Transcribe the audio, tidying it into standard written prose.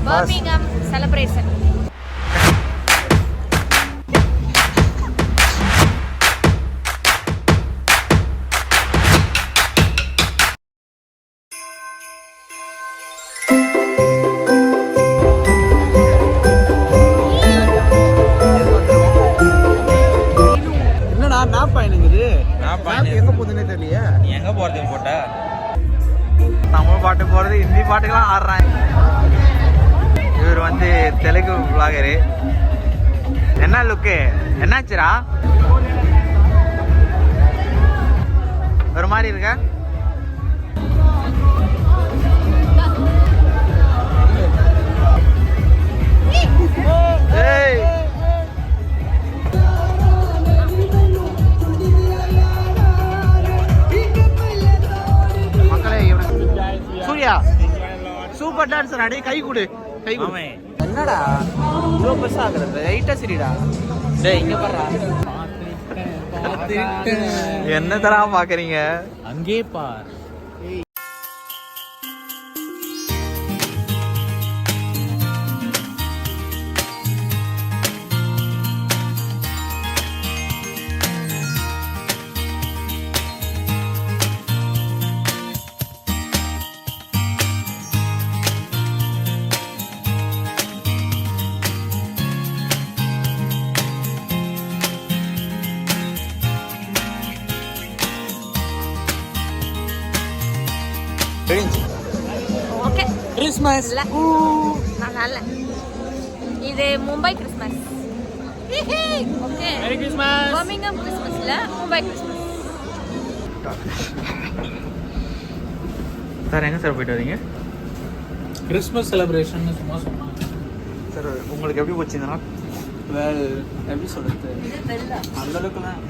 Birmingham celebration. என்னடா நாப்பா எனக்கு எங்க போகுதுன்னே தெரியலையே. நீ எங்க போறதுக்கு போட்ட? தமிழ் பாட்டு போறது, ஹிந்தி பாட்டுக்கெல்லாம் ஆடுறாங்க. இவர் வந்து தெலுங்கு விளாகரு. என்ன லுக்கு? என்னாச்சுரா? ஒரு மாதிரி இருக்க. ஏய் மக்களே, சூர்யா சூப்பர் டான்ஸர். அடே கை கொடு, கை கொடு. என்னடா இவ்வளோ பெருசா ஆகுறது? ரைட்டா சரிடா. டேய் இங்க பாருடா. என்ன தரா பாக்குறீங்க? அங்கே பார். Okay, Christmas. இல்ல நான் நல்ல. இது Mumbai Christmas. Okay, merry Christmas. Birmingham Christmas இல்ல, மும்பை கிறிஸ்மஸ். சார் எங்க சார் போயிட்டு வரீங்க? கிறிஸ்மஸ் செலிப்ரேஷன் சும்மா சொன்னாங்க. சார் உங்களுக்கு எப்படி போச்சுன்னா? வேல் எப்படி சொல்றது, அந்த அளவுக்குலாம்